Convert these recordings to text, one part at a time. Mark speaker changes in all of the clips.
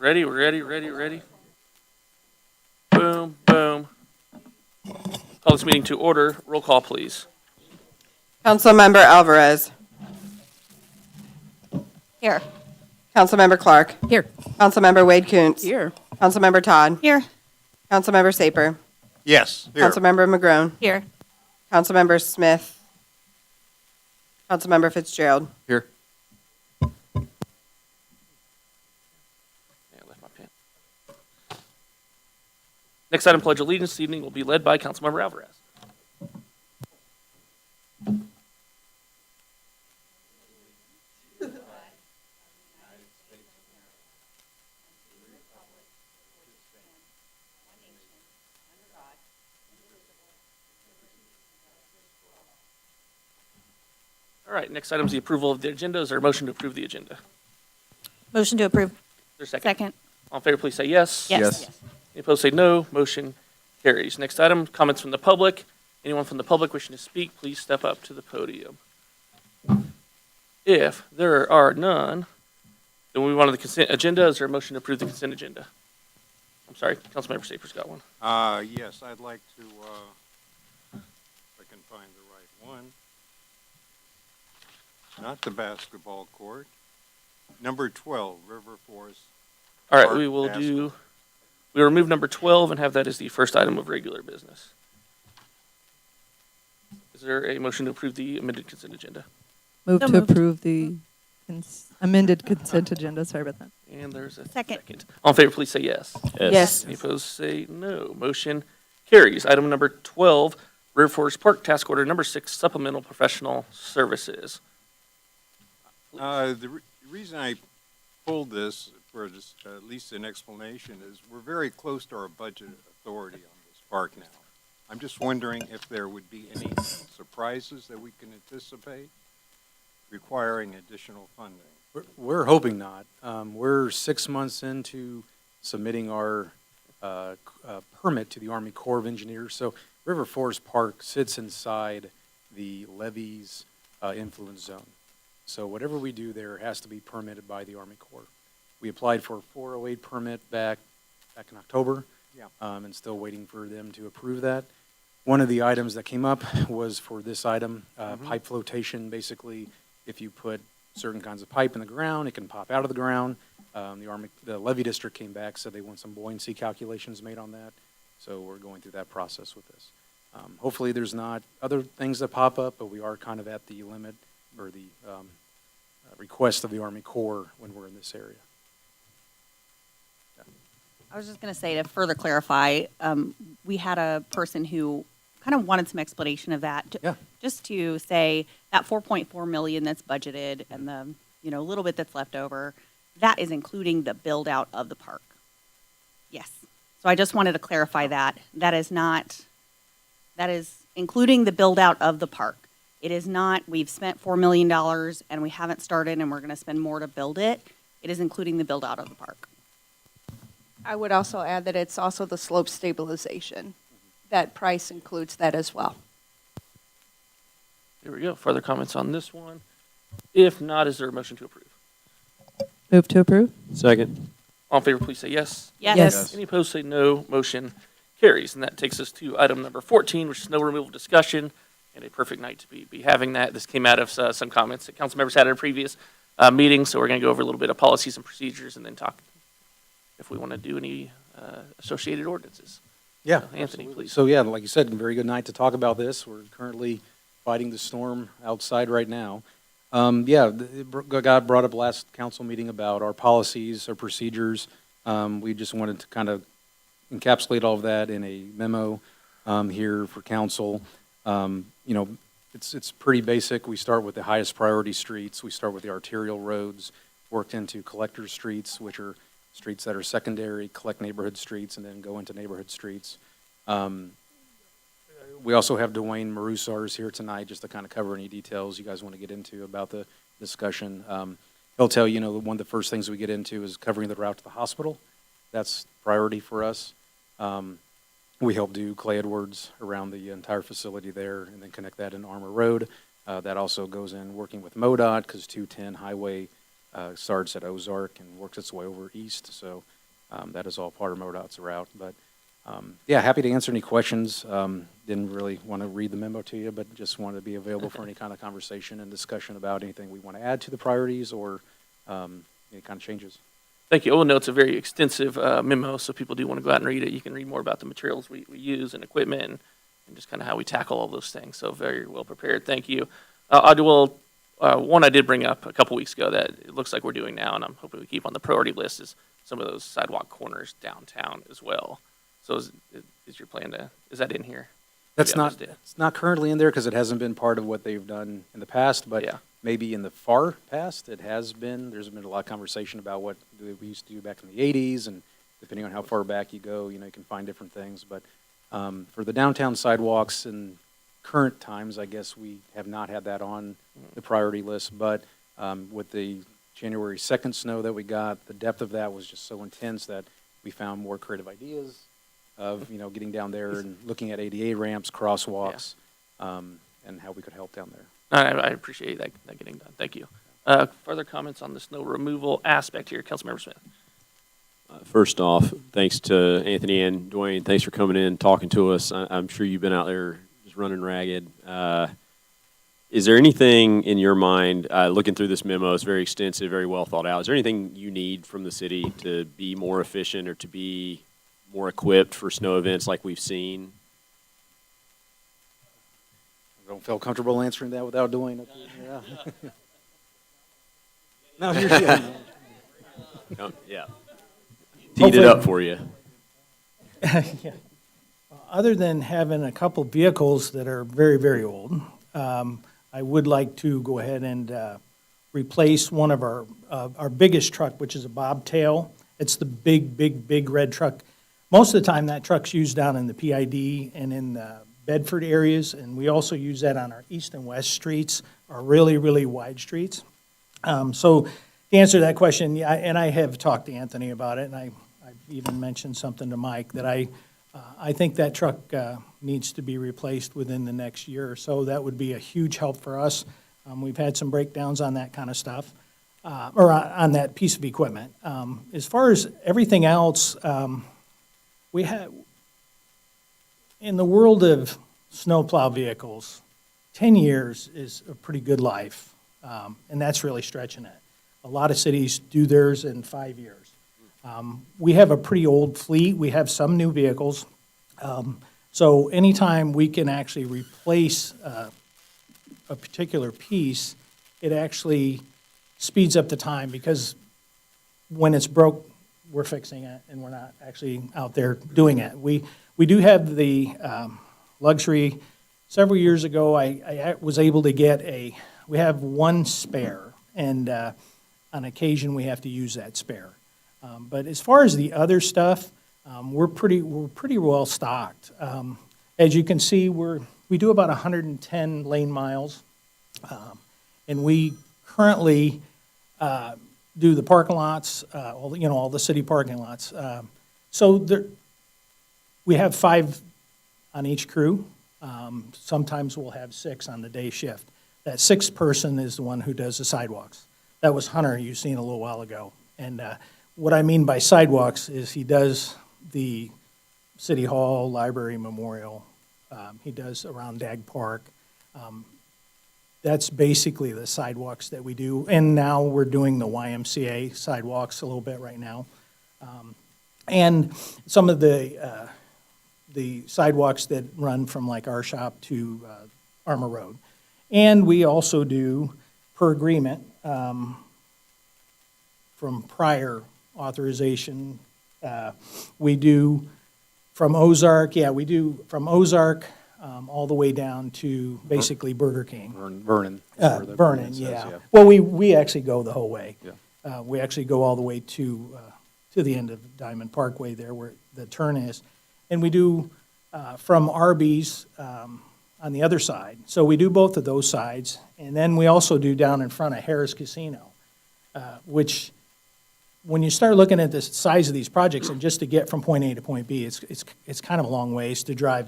Speaker 1: Ready? We're ready. Boom, boom. Call this meeting to order. Roll call, please.
Speaker 2: Councilmember Alvarez.
Speaker 3: Here.
Speaker 2: Councilmember Clark.
Speaker 3: Here.
Speaker 2: Councilmember Wade Kuntz.
Speaker 3: Here.
Speaker 2: Councilmember Todd.
Speaker 3: Here.
Speaker 2: Councilmember Saper.
Speaker 4: Yes, here.
Speaker 2: Councilmember McGrone.
Speaker 3: Here.
Speaker 2: Councilmember Smith. Councilmember Fitzgerald.
Speaker 4: Here.
Speaker 1: Yeah, I left my pen. Next item, Pledge of Allegiance this evening will be led by Councilmember Alvarez. All right, next item is the approval of the agenda. Is there a motion to approve the agenda?
Speaker 3: Motion to approve.
Speaker 1: Is there a second?
Speaker 3: Second.
Speaker 1: All in favor, please say yes.
Speaker 3: Yes.
Speaker 1: Any opposed, say no. Motion carries. Next item, comments from the public. Anyone from the public wishing to speak, please step up to the podium. If there are none, then we move on to the consent agenda. Is there a motion to approve the consent agenda? I'm sorry, Councilmember Saper's got one.
Speaker 4: Yes, I'd like to, if I can find the right one. Not the basketball court. Number 12, River Forest.
Speaker 1: All right,
Speaker 4: Park
Speaker 1: we remove number 12 and have that as the first item of regular business. Is there a motion to approve the amended consent agenda?
Speaker 5: Move
Speaker 3: So
Speaker 5: to
Speaker 3: moved.
Speaker 5: approve the amended consent agenda. Sorry about that.
Speaker 1: And there's a
Speaker 3: Second.
Speaker 1: All in favor, please say yes.
Speaker 2: Yes.
Speaker 1: Any opposed, say no. Motion carries. Item number 12, River Forest Park Task Order number 6, Supplemental Professional Services.
Speaker 4: The reason I pulled this for just at least an explanation is we're very close to our budget authority on this park now. I'm just wondering if there would be any surprises that we can anticipate requiring additional funding.
Speaker 6: We're hoping not. We're 6 months into submitting our permit to the Army Corps of Engineers. So River Forest Park sits inside the levees influence zone. So whatever we do there has to be permitted by the Army Corps. We applied for a 408 permit back in October.
Speaker 4: Yeah.
Speaker 6: And still waiting for them to approve that. One of the items that came up was for this item, pipe flotation. Basically, if you put certain kinds of pipe in the ground, it can pop out of the ground. The levee district came back, said they want some buoyancy calculations made on that. So we're going through that process with this. Hopefully there's not other things that pop up, but we are kind of at the limit or the request of the Army Corps when we're in this area.
Speaker 3: I was just going to say, to further clarify, we had a person who kind of wanted some explanation of that.
Speaker 6: Yeah.
Speaker 3: Just to say that 4.4 million that's budgeted and the, little bit that's left over, that is including the build out of the park. Yes. So I just wanted to clarify that. That is including the build out of the park. It is not, we've spent $4 million and we haven't started and we're going to spend more to build it. It is including the build out of the park.
Speaker 7: I would also add that it's also the slope stabilization. That price includes that as well.
Speaker 1: There we go. Further comments on this one? If not, is there a motion to approve?
Speaker 5: Move to approve.
Speaker 8: Second.
Speaker 1: All in favor, please say yes.
Speaker 5: Yes.
Speaker 1: Any opposed, say no. Motion carries. And that takes us to item number 14, which is snow removal discussion, and a perfect night to be having that. This came out of some comments that council members had at a previous meeting, so we're going to go over a little bit of policies and procedures and then talk if we want to do any associated ordinances.
Speaker 6: Yeah,
Speaker 1: Anthony,
Speaker 6: absolutely.
Speaker 1: please.
Speaker 6: So yeah, like you said, a very good night to talk about this. We're currently fighting the storm outside right now. God brought up last council meeting about our policies, our procedures. We just wanted to kind of encapsulate all of that in a memo here for council. It's pretty basic. We start with the highest priority streets. We start with the arterial roads, worked into collector streets, which are streets that are secondary, collect neighborhood streets, and then go into neighborhood streets. We also have Dwayne Marusars here tonight just to kind of cover any details you guys want to get into about the discussion. He'll tell you, one of the first things we get into is covering the route to the hospital. That's priority for us. We help do Clay Edwards around the entire facility there and then connect that in Armour Road. That also goes in working with MoDOT because 210 highway starts at Ozark and works its way over east. So that is all part of MoDOT's route. But yeah, happy to answer any questions. Didn't really want to read the memo to you, but just wanted to be available for any kind of conversation and discussion about anything we want to add to the priorities or any kind of changes.
Speaker 1: Thank you. I will note it's a very extensive memo, so people do want to go out and read it. You can read more about the materials we use and equipment and just kind of how we tackle all those things. So very well prepared. Thank you. One I did bring up a couple weeks ago that it looks like we're doing now, and I'm hoping we keep on the priority list, is some of those sidewalk corners downtown as well. So is your plan is that in here?
Speaker 6: That's
Speaker 1: Yeah,
Speaker 6: not,
Speaker 1: just-
Speaker 6: it's not currently in there because it hasn't been part of what they've done in the past, but
Speaker 1: Yeah.
Speaker 6: maybe in the far past, it has been. There's been a lot of conversation about what we used to do back in the 80s, and depending on how far back you go, you can find different things. But for the downtown sidewalks in current times, I guess we have not had that on the priority list. But with the January 2nd snow that we got, the depth of that was just so intense that we found more creative ideas of, getting down there and looking at ADA ramps, crosswalks, and how we could help down there.
Speaker 1: I appreciate that getting done. Thank you. Further comments on the snow removal aspect here, Councilmember Smith?
Speaker 8: First off, thanks to Anthony and Dwayne. Thanks for coming in, talking to us. I'm sure you've been out there just running ragged. Is there anything in your mind, looking through this memo, it's very extensive, very well thought out. Is there anything you need from the city to be more efficient or to be more equipped for snow events like we've seen?
Speaker 6: I don't feel comfortable answering that without doing it. Yeah. No, you're good.
Speaker 8: Yeah. Teed it up for you.
Speaker 9: Yeah. Other than having a couple vehicles that are very, very old, I would like to go ahead and replace one of our biggest truck, which is a bobtail. It's the big red truck. Most of the time, that truck's used down in the PID and in the Bedford areas, and we also use that on our east and west streets, our really, really wide streets. So to answer that question, yeah, and I have talked to Anthony about it, and I've even mentioned something to Mike, that I think that truck needs to be replaced within the next year or so. That would be a huge help for us. We've had some breakdowns on that kind of stuff, or on that piece of equipment. As far as everything else, we have, in the world of snowplow vehicles, 10 years is a pretty good life, and that's really stretching it. A lot of cities do theirs in 5 years. We have a pretty old fleet. We have some new vehicles. So anytime we can actually replace a particular piece, it actually speeds up the time, because when it's broke, we're fixing it, and we're not actually out there doing it. We do have the luxury. Several years ago, I was able to get we have one spare, and on occasion, we have to use that spare. But as far as the other stuff, we're pretty well stocked. As you can see, we do about 110 lane miles, and we currently do the parking lots, all the city parking lots. So we have 5 on each crew. Sometimes we'll have 6 on the day shift. That 6th person is the one who does the sidewalks. That was Hunter, you seen a little while ago. And what I mean by sidewalks is he does the City Hall, Library, Memorial. He does around Dag Park. That's basically the sidewalks that we do. And now we're doing the YMCA sidewalks a little bit right now. And some of the sidewalks that run from like our shop to Armour Road. And we also do, per agreement, from prior authorization, we do from Ozark, all the way down to basically Burger King.
Speaker 6: Vernon.
Speaker 9: Vernon, yeah. Well, we actually go the whole way. Yeah. We actually go all the way to the end of Diamond Parkway there where the turn is. And we do from Arby's on the other side. So we do both of those sides. And then we also do down in front of Harris Casino, which when you start looking at the size of these projects, and just to get from point A to point B, it's kind of a long ways to drive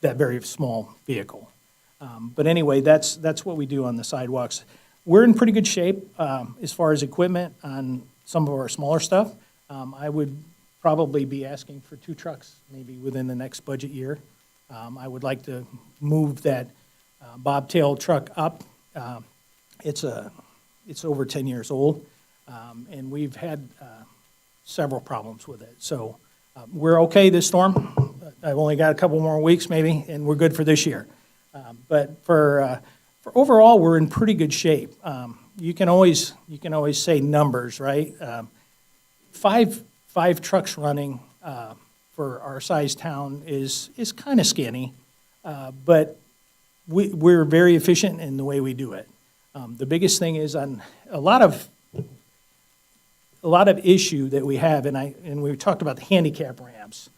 Speaker 9: that very small vehicle. But anyway, that's what we do on the sidewalks. we're in pretty good shape as far as equipment on some of our smaller stuff. I would probably be asking for 2 trucks maybe within the next budget year. I would like to move that bobtail truck up. It's over 10 years old, and we've had several problems with it. So we're okay this storm. I've only got a couple more weeks maybe, and we're good for this year. But for overall, we're in pretty good shape. You can always say numbers, right? Five trucks running for our size town is kind of skinny, but we're very efficient in the way we do it. The biggest thing is on a lot of issue that we have, and we talked about the handicap ramps.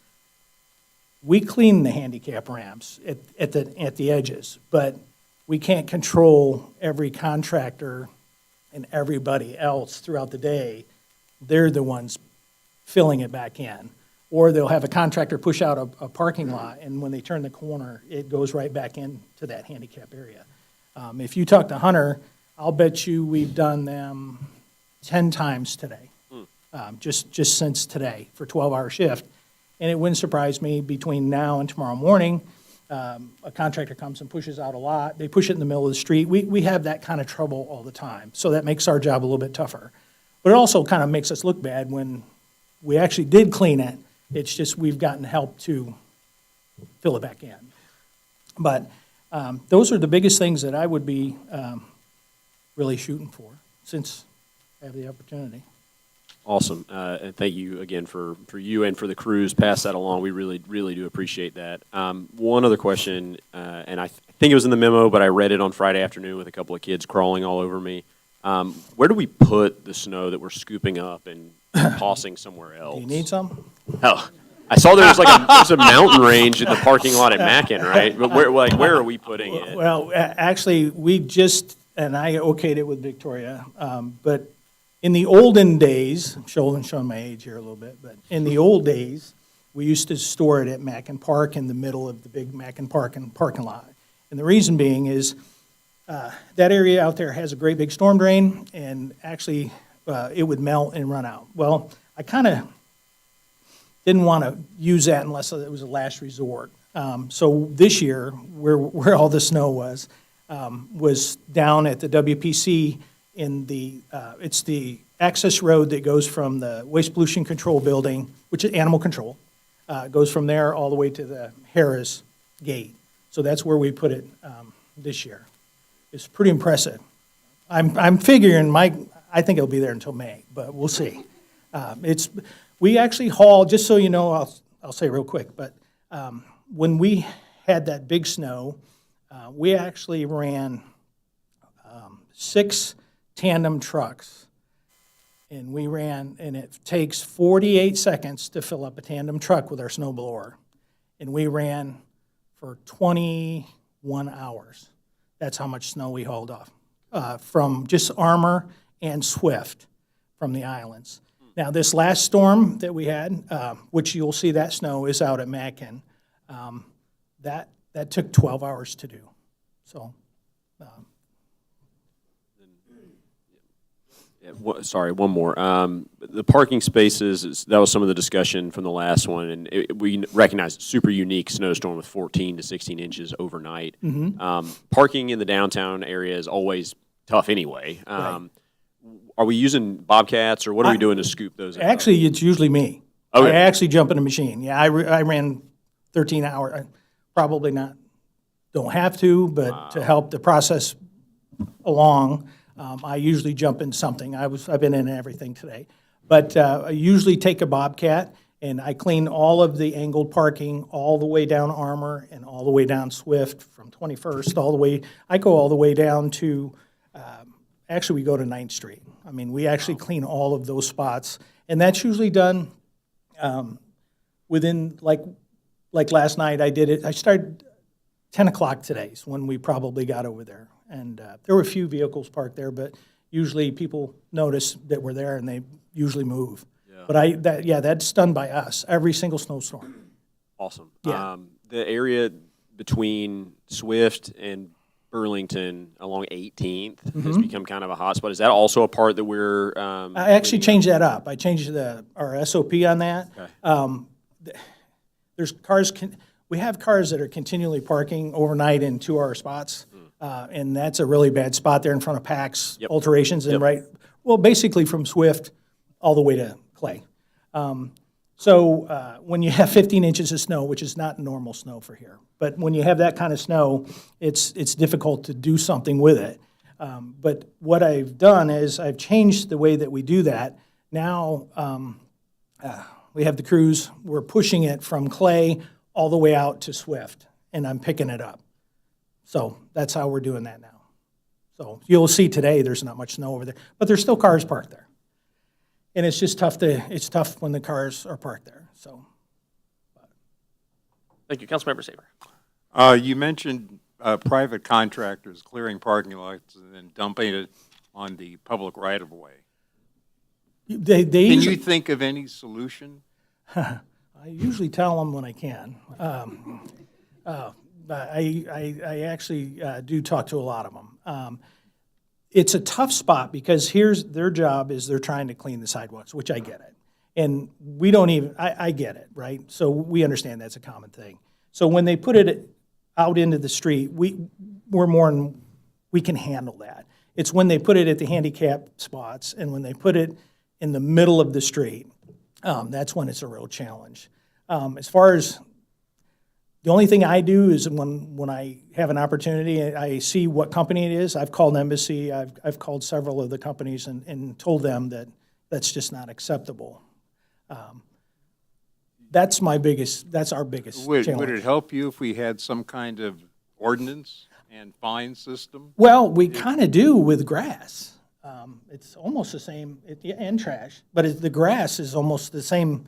Speaker 9: We clean the handicap ramps at the edges, but we can't control every contractor and everybody else throughout the day. They're the ones filling it back in. Or they'll have a contractor push out a parking lot, and when they turn the corner, it goes right back into that handicap area. If you talk to Hunter, I'll bet you we've done them 10 times today, just since today for 12-hour shift. And it wouldn't surprise me between now and tomorrow morning, a contractor comes and pushes out a lot. They push it in the middle of the street. We have that kind of trouble all the time. So that makes our job a little bit tougher. But it also kind of makes us look bad when we actually did clean it. It's just we've gotten help to fill it back in. But those are the biggest things that I would be really shooting for since I have the opportunity.
Speaker 8: Awesome. And thank you again for you and for the crews. Pass that along. We really, really do appreciate that. One other question, and I think it was in the memo, but I read it on Friday afternoon with a couple of kids crawling all over me. Where do we put the snow that we're scooping up and tossing somewhere else?
Speaker 9: Do you need some?
Speaker 8: Oh, I saw there was there's a mountain range in the parking lot at Mackin, right? But where are we putting it?
Speaker 9: Well, actually, we just, and I okayed it with Victoria, but in the olden days, showing my age here a little bit, but in the old days, we used to store it at Mackin Park in the middle of the big Mackin Park and parking lot. And the reason being is that area out there has a great big storm drain, and actually it would melt and run out. Well, I kind of didn't want to use that unless it was a last resort. So this year, where all the snow was down at the WPC in it's the access road that goes from the Waste Pollution Control Building, which is animal control, goes from there all the way to the Harris Gate. So that's where we put it this year. It's pretty impressive. I'm figuring I think it'll be there until May, but we'll see. We actually haul, just so you know, I'll say real quick, but when we had that big snow, we actually ran 6 tandem trucks, and it takes 48 seconds to fill up a tandem truck with our snow blower, and we ran for 21 hours. That's how much snow we hauled off from just Armour and Swift from the islands. Now, this last storm that we had, which you'll see that snow is out at Mackin, that took 12 hours to do. So,
Speaker 8: Sorry, one more. The parking spaces, that was some of the discussion from the last one, and we recognize it's super unique snowstorm with 14 to 16 inches overnight. Parking in the downtown area is always tough anyway.
Speaker 9: Right.
Speaker 8: Are we using Bobcats, or what are we doing to scoop those out?
Speaker 9: Actually, it's usually me.
Speaker 8: Okay.
Speaker 9: I actually jump in a machine. Yeah, I ran 13 hours. I probably don't have to, but to help the process along, I usually jump in something. I've been in everything today. But I usually take a Bobcat, and I clean all of the angled parking all the way down Armour and all the way down Swift from 21st all the way. I go all the way down to, actually we go to 9th Street. I mean, we actually clean all of those spots. And that's usually done within, like last night I did it. I started 10 o'clock today is when we probably got over there. And there were a few vehicles parked there, but usually people notice that we're there and they usually move. Yeah. But that's done by us, every single snowstorm.
Speaker 8: Awesome.
Speaker 9: Yeah.
Speaker 8: The area between Swift and Burlington along 18th has become kind of a hotspot. Is that also a part that we're?
Speaker 9: I actually changed that up. I changed our SOP on that.
Speaker 8: Okay.
Speaker 9: There's we have cars that are continually parking overnight in 2-hour spots. And that's a really bad spot there in front of PAX
Speaker 8: Yep.
Speaker 9: alterations and
Speaker 8: Yep.
Speaker 9: basically from Swift all the way to Clay. So when you have 15 inches of snow, which is not normal snow for here, but when you have that kind of snow, it's difficult to do something with it. But what I've done is I've changed the way that we do that. Now we have the crews, we're pushing it from Clay all the way out to Swift, and I'm picking it up. So that's how we're doing that now. So you'll see today there's not much snow over there, but there's still cars parked there. And it's just it's tough when the cars are parked there, so.
Speaker 1: Thank you. Councilmember Saber.
Speaker 4: You mentioned private contractors clearing parking lots and then dumping it on the public right-of-way.
Speaker 9: They
Speaker 4: Can
Speaker 9: usually,
Speaker 4: you think of any solution?
Speaker 9: I usually tell them when I can. But I actually do talk to a lot of them. It's a tough spot because here's their job is they're trying to clean the sidewalks, which I get it. And we don't even, I get it, right? So we understand that's a common thing. So when they put it out into the street, we can handle that. It's when they put it at the handicap spots and when they put it in the middle of the street, that's when it's a real challenge. As far as the only thing I do is when I have an opportunity, I see what company it is. I've called Embassy. I've called several of the companies and told them that that's just not acceptable. That's our biggest
Speaker 4: Would
Speaker 9: challenge.
Speaker 4: it help you if we had some kind of ordinance and fine system?
Speaker 9: Well, we kind of do with grass. It's almost the same, and trash, but the grass is almost the same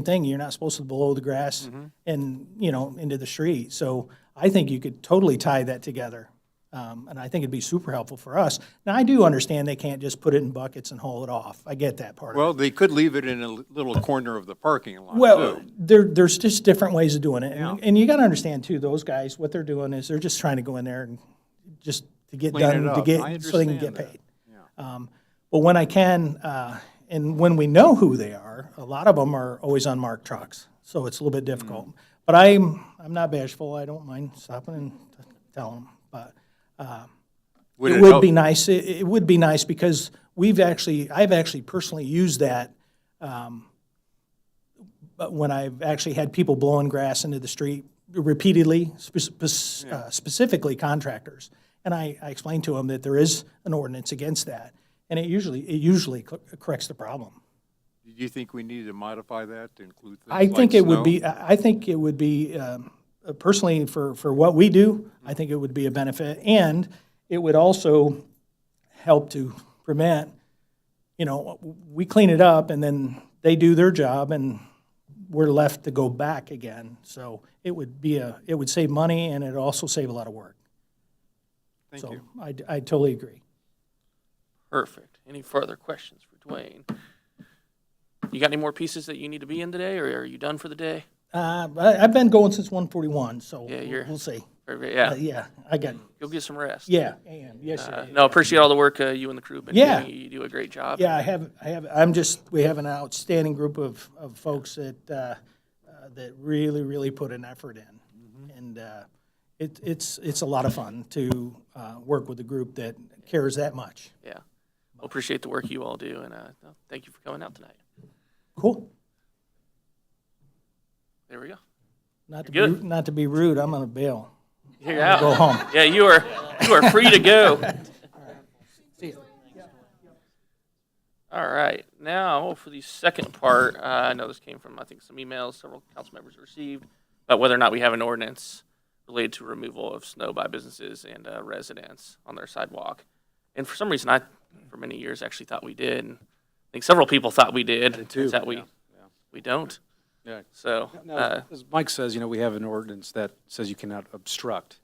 Speaker 9: thing. You're not supposed to blow the grass and, into the street. So I think you could totally tie that together. And I think it'd be super helpful for us. Now, I do understand they can't just put it in buckets and haul it off. I get that part of it.
Speaker 4: Well, they could leave it in a little corner of the parking lot,
Speaker 9: Well,
Speaker 4: too.
Speaker 9: there's just different ways of doing it.
Speaker 4: Yeah.
Speaker 9: And you got to understand, too, those guys, what they're doing is they're just trying to go in there and just to get
Speaker 4: Clean it
Speaker 9: done,
Speaker 4: up. I
Speaker 9: so they can get
Speaker 4: understand that.
Speaker 9: paid. But when I can, and when we know who they are, a lot of them are always unmarked trucks, so it's a little bit difficult. But I'm not bashful. I don't mind stopping and telling them. But it would be nice. It would be nice because I've actually personally used that. But when I've actually had people blowing grass into the street repeatedly, specifically contractors, and I explained to them that there is an ordinance against that, and it usually corrects the problem.
Speaker 4: Do you think we need to modify that to include things
Speaker 9: I think
Speaker 4: like
Speaker 9: it would
Speaker 4: snow?
Speaker 9: be. I think it would be personally for what we do. I think it would be a benefit, and it would also help to prevent. We clean it up, and then they do their job, and we're left to go back again. So it would save money, and it'd also save a lot of work.
Speaker 4: Thank you.
Speaker 9: I totally agree.
Speaker 1: Perfect. Any further questions for Dwayne? You got any more pieces that you need to be in today, or are you done for the day?
Speaker 9: I've been going since 1:41, so
Speaker 1: Yeah,
Speaker 9: we'll see.
Speaker 1: Yeah,
Speaker 9: Yeah, I got.
Speaker 1: go get some rest.
Speaker 9: Yeah, I am. Yes, sir.
Speaker 1: No, appreciate all the work you and the crew have been
Speaker 9: Yeah.
Speaker 1: doing. You do a great job.
Speaker 9: Yeah, we have an outstanding group of folks that really put an effort in. And it's a lot of fun to work with a group that cares that much.
Speaker 1: Yeah. Well, appreciate the work you all do, and thank you for coming out tonight.
Speaker 9: Cool.
Speaker 1: There we go.
Speaker 9: Not to
Speaker 1: You're
Speaker 9: be
Speaker 1: good.
Speaker 9: not to be rude, I'm gonna bail.
Speaker 1: You're out.
Speaker 9: Go home.
Speaker 1: Yeah, you are free to go. All right. Now for the second part, I know this came from, I think, some emails several council members received about whether or not we have an ordinance related to removal of snow by businesses and residents on their sidewalk. And for some reason, I, for many years, actually thought we did. And I think several people thought we did.
Speaker 6: did
Speaker 1: Turns
Speaker 6: too,
Speaker 1: out
Speaker 6: yeah.
Speaker 1: we don't.
Speaker 6: Yeah.
Speaker 1: So,
Speaker 6: As Mike says, we have an ordinance that says you cannot obstruct.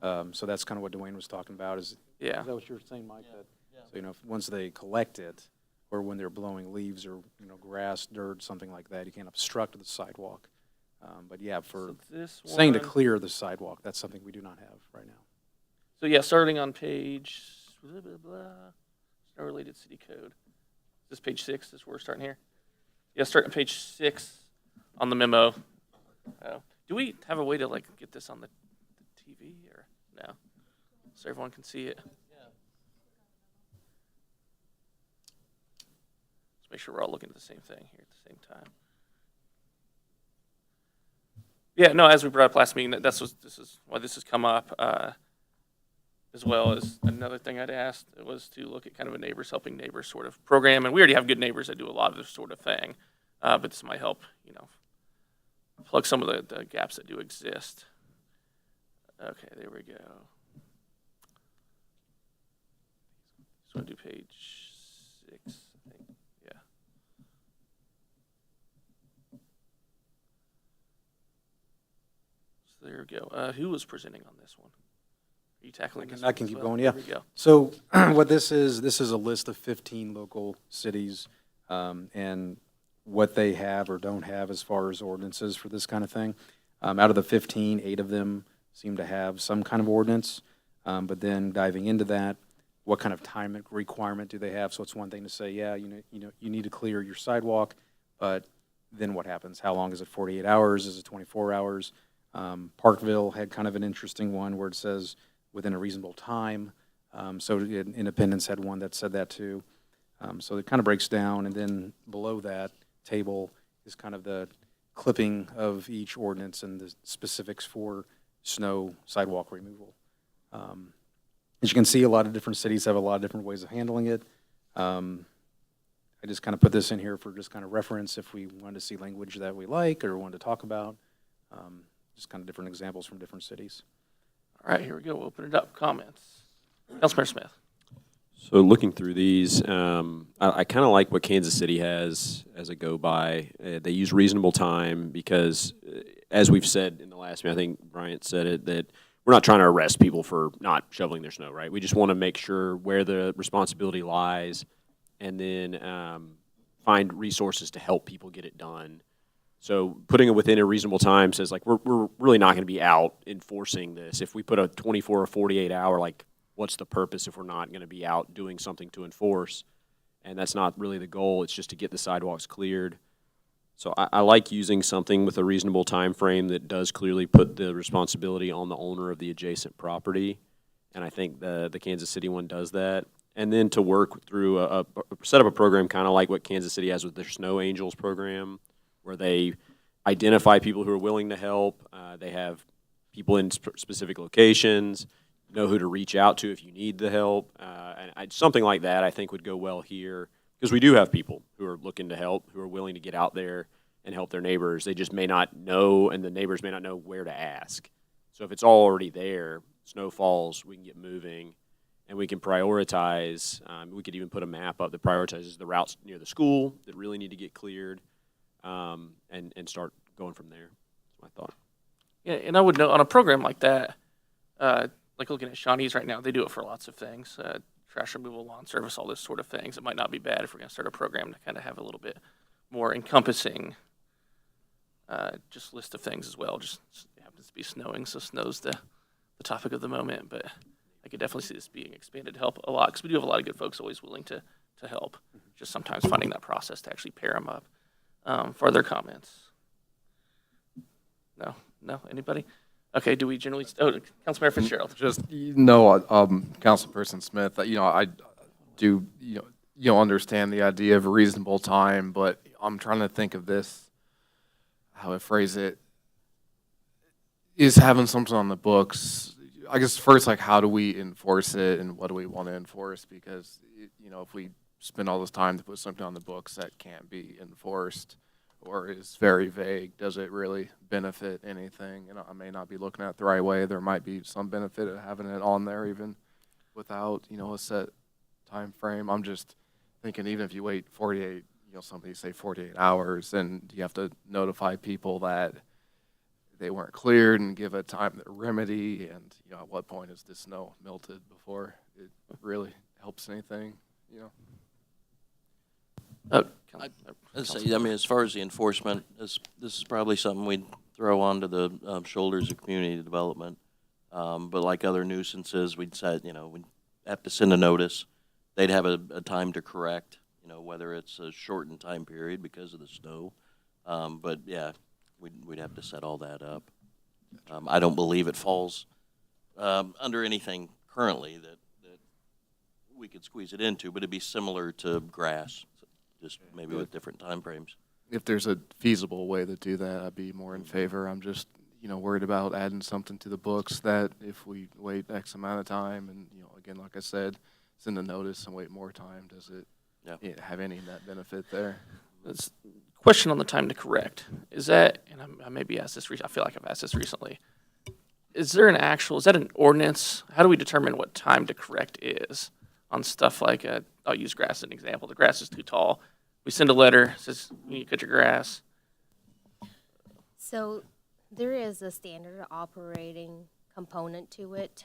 Speaker 6: So that's kind of what Dwayne was talking about. Is
Speaker 1: yeah.
Speaker 6: that what you were saying, Mike? So, once they collect it, or when they're blowing leaves or, grass, dirt, something like that, you can't obstruct the sidewalk. But yeah, for
Speaker 1: So this
Speaker 6: saying to
Speaker 1: one-
Speaker 6: clear the sidewalk, that's something we do not have right now.
Speaker 1: So yeah, starting on page, blah, blah, blah, snow-related city code. Is this page 6? Is where we're starting here? Yeah, start on page 6 on the memo. Do we have a way to like get this on the TV or no? So everyone can see it. Let's make sure we're all looking at the same thing here at the same time. Yeah, no, as we brought up last meeting, this is why this has come up, as well as another thing I'd asked was to look at kind of a neighbors helping neighbors sort of program, and we already have good neighbors that do a lot of this sort of thing, but this might help, plug some of the gaps that do exist. Okay, there we go. Just want to do page 6, I think. Yeah. So there we go. Who was presenting on this one? Are you tackling this
Speaker 6: I
Speaker 1: one
Speaker 6: can
Speaker 1: as
Speaker 6: keep
Speaker 1: well?
Speaker 6: going, yeah.
Speaker 1: There we go.
Speaker 6: So what this is a list of 15 local cities, and what they have or don't have as far as ordinances for this kind of thing. Out of the 15, 8 of them seem to have some kind of ordinance. But then diving into that, what kind of time requirement do they have? So it's one thing to say, yeah, you need to clear your sidewalk, but then what happens? How long is it? 48 hours? Is it 24 hours? Parkville had kind of an interesting one where it says within a reasonable time. So Independence had one that said that too. So it kind of breaks down, and then below that table is kind of the clipping of each ordinance and the specifics for snow sidewalk removal. As you can see, a lot of different cities have a lot of different ways of handling it. I just kind of put this in here for just kind of reference if we wanted to see language that we like or wanted to talk about. Just kind of different examples from different cities.
Speaker 1: All right, here we go. We'll open it up. Comments. Councilmember Smith.
Speaker 8: So looking through these, I kind of like what Kansas City has as a go-by. They use reasonable time because, as we've said in the last meeting, I think Bryant said it, that we're not trying to arrest people for not shoveling their snow, right? We just want to make sure where the responsibility lies and then find resources to help people get it done. So putting it within a reasonable time says, like, we're really not going to be out enforcing this. If we put a 24 or 48 hour, like, what's the purpose if we're not going to be out doing something to enforce? And that's not really the goal. It's just to get the sidewalks cleared. So I like using something with a reasonable time frame that does clearly put the responsibility on the owner of the adjacent property. And I think the Kansas City one does that. And then to work through set up a program kind of like what Kansas City has with their Snow Angels program, where they identify people who are willing to help. They have people in specific locations, know who to reach out to if you need the help. And something like that I think would go well here, because we do have people who are looking to help, who are willing to get out there and help their neighbors. They just may not know, and the neighbors may not know where to ask. So if it's all already there, snow falls, we can get moving, and we can prioritize. We could even put a map up that prioritizes the routes near the school that really need to get cleared, and start going from there. That's my thought.
Speaker 1: Yeah, and I would know on a program like that, like looking at Shawnee's right now, they do it for lots of things. Trash removal, lawn service, all this sort of things. It might not be bad if we're going to start a program to kind of have a little bit more encompassing just list of things as well. Just it happens to be snowing, so snow's the topic of the moment. But I could definitely see this being expanded to help a lot, because we do have a lot of good folks always willing to help. Just sometimes finding that process to actually pair them up. Further comments? No? Anybody? Okay, do we generally, Councilmember Fitzgerald.
Speaker 10: Councilperson Smith, I do, understand the idea of a reasonable time, but I'm trying to think of this, how I phrase it, is having something on the books. I guess first, like, how do we enforce it and what do we want to enforce? Because, if we spend all this time to put something on the books that can't be enforced or is very vague, does it really benefit anything? I may not be looking at it the right way. There might be some benefit of having it on there even without, a set time frame. I'm just thinking, even if you wait 48, somebody say 48 hours, and you have to notify people that they weren't cleared and give a time to remedy, and, at what point is the snow melted before it really helps anything,
Speaker 11: I'd say, as far as the enforcement, this is probably something we'd throw onto the shoulders of community development. But like other nuisances, we'd say, we'd have to send a notice. They'd have a time to correct, whether it's a shortened time period because of the snow. But yeah, we'd have to set all that up. I don't believe it falls under anything currently that we could squeeze it into, but it'd be similar to grass, just maybe with different time frames.
Speaker 10: If there's a feasible way to do that, I'd be more in favor. I'm just, worried about adding something to the books that if we wait X amount of time and, again, like I said, send a notice and wait more time, does it have any net benefit there?
Speaker 1: That's question on the time to correct. Is that, and I maybe asked this, I feel like I've asked this recently. Is that an ordinance? How do we determine what time to correct is on stuff like, I'll use grass as an example. The grass is too tall. We send a letter, says, you need to cut your grass.
Speaker 12: So there is a standard operating component to it.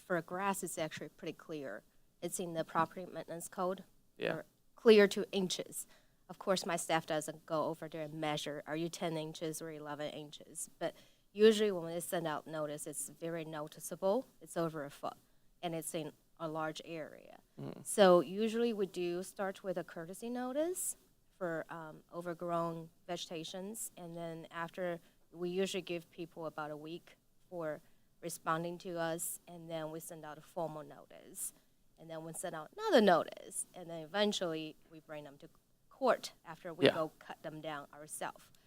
Speaker 12: For grass, it's actually pretty clear. It's in the property maintenance code.
Speaker 1: Yeah.
Speaker 12: Or clear to inches. Of course, my staff doesn't go over there and measure, are you 10 inches or 11 inches? But usually when they send out notice, it's very noticeable. It's over a foot, and it's in a large area. So usually we do start with a courtesy notice for overgrown vegetations, and then after, we usually give people about a week for responding to us, and then we send out a formal notice, and then we send out another notice, and then eventually we bring them to court after we go cut them down ourselves.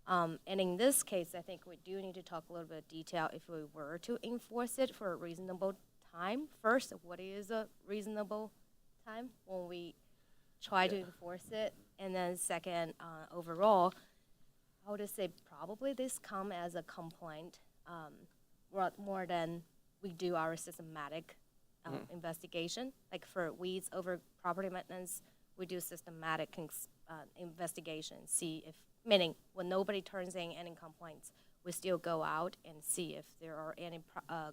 Speaker 12: And in this case, I think we do need to talk a little bit of detail if we were to enforce it for a reasonable time. First, what is a reasonable time when we try to enforce it? And then second, overall, I would say probably this come as a complaint more than we do our systematic investigation. Like for weeds over property maintenance, we do systematic investigation, see if, meaning when nobody turns in any complaints, we still go out and see if there are any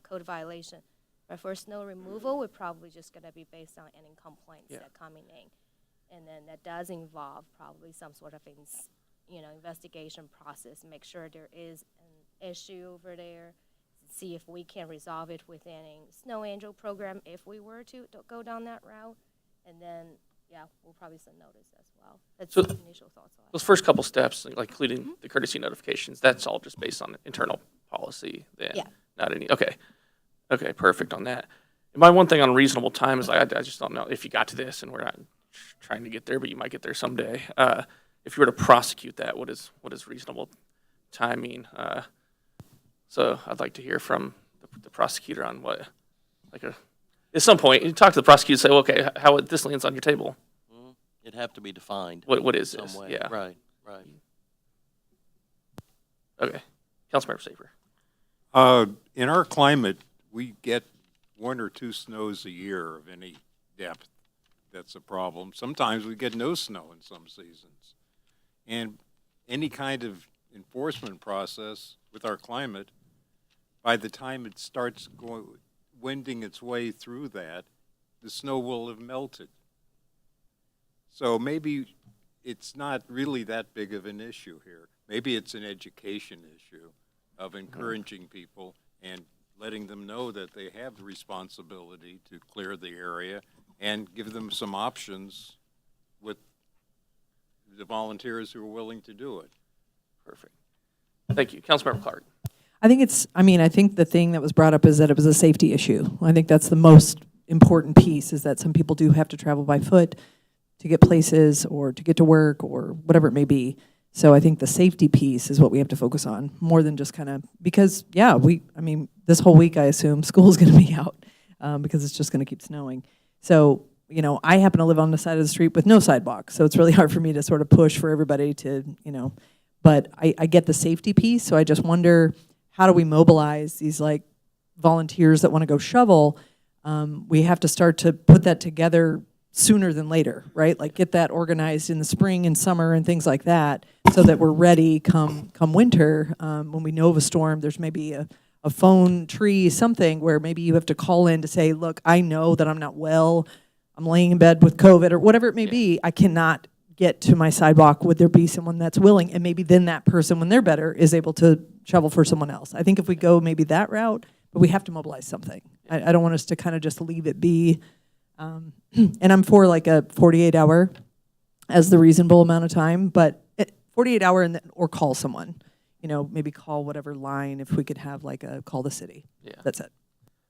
Speaker 12: code violation. But for snow removal, we're probably just going to be based on any complaints that are coming in. And then that does involve probably some sort of investigation process, make sure there is an issue over there, see if we can resolve it within a Snow Angel program if we were to go down that route. And then, we'll probably send notice as well. That's
Speaker 1: So
Speaker 12: the initial thoughts.
Speaker 1: Those first couple steps, like including the courtesy notifications, that's all just based on internal policy then?
Speaker 12: Yeah.
Speaker 1: Not any, okay, perfect on that. And my one thing on reasonable time is I just don't know if you got to this, and we're not trying to get there, but you might get there someday. If you were to prosecute that, what is reasonable time mean? So I'd like to hear from the prosecutor on what, at some point, you talk to the prosecutor and say, well, okay, how this lands on your table.
Speaker 11: It'd have to be defined.
Speaker 1: What is
Speaker 11: some
Speaker 1: this?
Speaker 11: way.
Speaker 1: Yeah.
Speaker 11: Right.
Speaker 1: Okay. Councilmember Saper.
Speaker 4: In our climate, we get 1 or 2 snows a year of any depth. That's a problem. Sometimes we get no snow in some seasons. And any kind of enforcement process with our climate, by the time it starts wending its way through that, the snow will have melted. So maybe it's not really that big of an issue here. Maybe it's an education issue of encouraging people and letting them know that they have the responsibility to clear the area and give them some options with the volunteers who are willing to do it.
Speaker 1: Perfect. Thank you. Councilmember Clark.
Speaker 5: I think the thing that was brought up is that it was a safety issue. I think that's the most important piece, is that some people do have to travel by foot to get places or to get to work or whatever it may be. So I think the safety piece is what we have to focus on more than just because this whole week I assume school's going to be out because it's just going to keep snowing. So, I happen to live on the side of the street with no sidewalk. So it's really hard for me to sort of push for everybody to, but I get the safety piece. So I just wonder, how do we mobilize these volunteers that want to go shovel? We have to start to put that together sooner than later, right? Get that organized in the spring and summer and things like that, so that we're ready come winter. When we know of a storm, there's maybe a phone tree, something where maybe you have to call in to say, look, I know that I'm not well, I'm laying in bed with COVID or whatever it may be, I cannot get to my sidewalk. Would there be someone that's willing? And maybe then that person, when they're better, is able to shovel for someone else. I think if we go maybe that route, but we have to mobilize something. I don't want us to kind of just leave it be. And I'm for like a 48-hour as the reasonable amount of time, but 48 hour or call someone, maybe call whatever line, if we could have like a call the city.
Speaker 1: Yeah.
Speaker 5: That's it.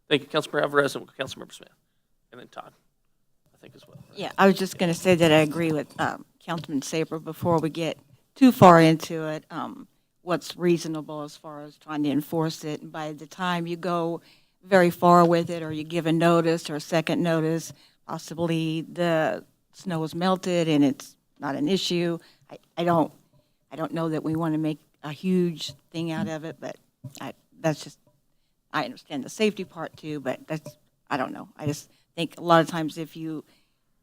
Speaker 1: Thank you, Councilmember Alvarez and Councilmember Smith. And then Todd, I think as well.
Speaker 13: Yeah, I was just going to say that I agree with Councilman Saber before we get too far into it, what's reasonable as far as trying to enforce it. And by the time you go very far with it, or you give a notice or a second notice, possibly the snow is melted and it's not an issue. I don't know that we want to make a huge thing out of it, but that's just, I understand the safety part too, but I don't know. I just think a lot of times if you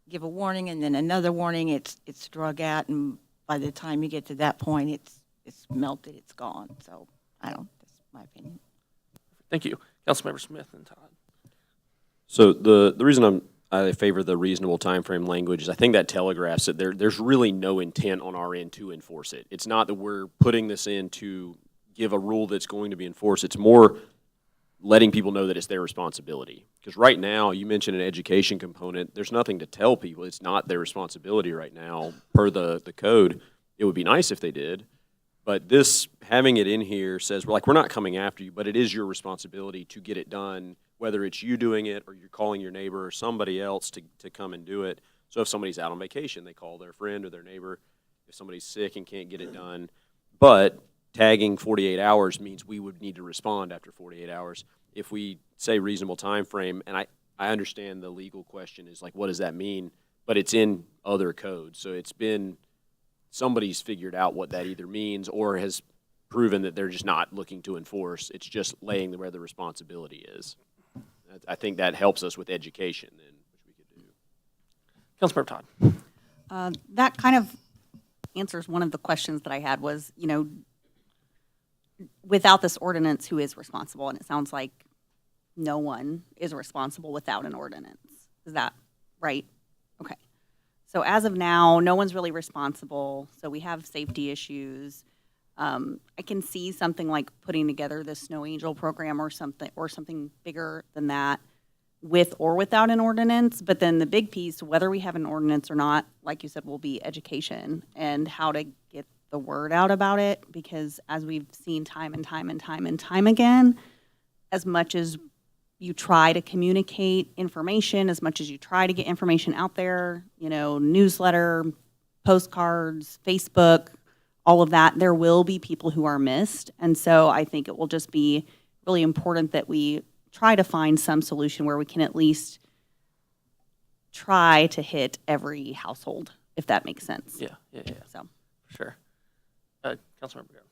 Speaker 13: give a warning and then another warning, it's drug out, and by the time you get to that point, it's melted, it's gone. So that's my opinion.
Speaker 1: Thank you. Councilmember Smith and Todd.
Speaker 8: So the reason I favor the reasonable time frame language is I think that telegraphs that there's really no intent on our end to enforce it. It's not that we're putting this in to give a rule that's going to be enforced. It's more letting people know that it's their responsibility. Because right now, you mentioned an education component. There's nothing to tell people. It's not their responsibility right now per the code. It would be nice if they did. But this, having it in here says, we're not coming after you, but it is your responsibility to get it done, whether it's you doing it or you're calling your neighbor or somebody else to come and do it. So if somebody's out on vacation, they call their friend or their neighbor. If somebody's sick and can't get it done. But tagging 48 hours means we would need to respond after 48 hours. If we say reasonable time frame, and I understand the legal question is what does that mean? But it's in other codes. So somebody's figured out what that either means or has proven that they're just not looking to enforce. It's just laying where the responsibility is. I think that helps us with education then, which we could do.
Speaker 1: Councilmember Todd.
Speaker 3: That kind of answers one of the questions that I had was, without this ordinance, who is responsible? And it sounds like no one is responsible without an ordinance. Is that right? Okay. So as of now, no one's really responsible. So we have safety issues. I can see something like putting together the Snow Angel program or something bigger than that with or without an ordinance. But then the big piece, whether we have an ordinance or not, like you said, will be education and how to get the word out about it. Because as we've seen time and time and time and time again, as much as you try to communicate information, as much as you try to get information out there, newsletter, postcards, Facebook, all of that, there will be people who are missed. And so I think it will just be really important that we try to find some solution where we can at least try to hit every household, if that makes sense.
Speaker 1: Yeah.
Speaker 3: So.
Speaker 1: Sure. Councilmember Graham.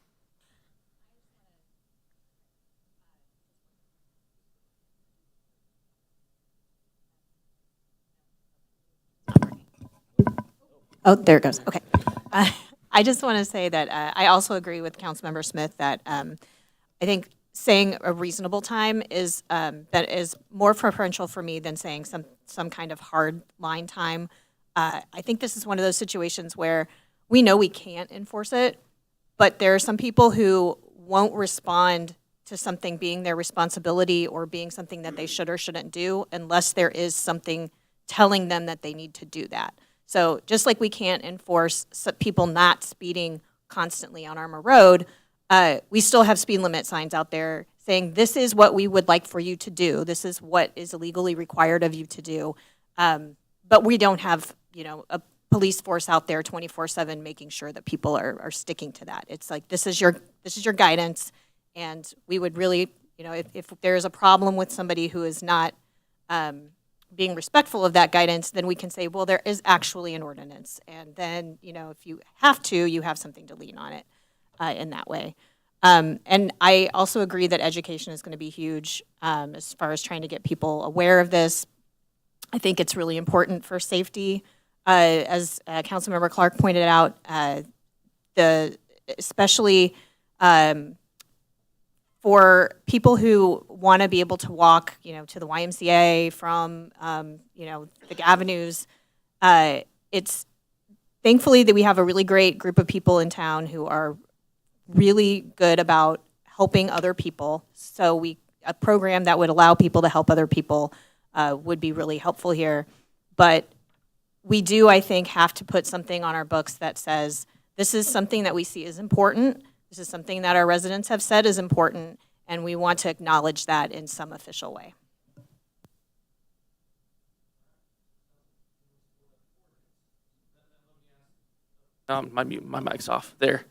Speaker 14: Oh, there it goes. Okay. I just want to say that I also agree with Councilmember Smith that I think saying a reasonable time is that is more preferential for me than saying some kind of hard line time. I think this is one of those situations where we know we can't enforce it, but there are some people who won't respond to something being their responsibility or being something that they should or shouldn't do unless there is something telling them that they need to do that. So just like we can't enforce people not speeding constantly on Armour Road, we still have speed limit signs out there saying this is what we would like for you to do. This is what is legally required of you to do. But we don't have, a police force out there 24/7 making sure that people are sticking to that. It's like this is your guidance, and we would really, if there is a problem with somebody who is not being respectful of that guidance, then we can say, well, there is actually an ordinance. And then, if you have to, you have something to lean on it in that way. And I also agree that education is going to be huge as far as trying to get people aware of this. I think it's really important for safety. As Councilmember Clark pointed out, especially for people who want to be able to walk, to the YMCA from, the avenues, it's thankfully that we have a really great group of people in town who are really good about helping other people. So a program that would allow people to help other people would be really helpful here. But we do, I think, have to put something on our books that says, this is something that we see as important. This is something that our residents have said is important, and we want to acknowledge that in some official way.
Speaker 1: My mic's off there.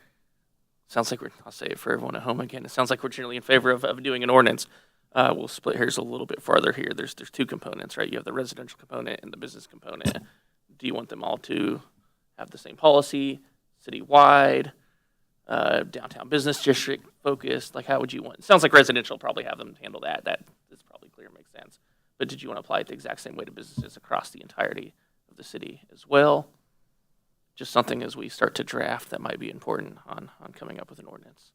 Speaker 1: Sounds like I'll say it for everyone at home again. It sounds like we're generally in favor of doing an ordinance. We'll split hairs a little bit farther here. There's two components, right? You have the residential component and the business component. Do you want them all to have the same policy, citywide, downtown business district focused? Like, how would you want? It sounds like residential probably have them handle that. That is probably clear, makes sense. But did you want to apply it the exact same way to businesses across the entirety of the city as well? Just something as we start to draft that might be important on coming up with an ordinance.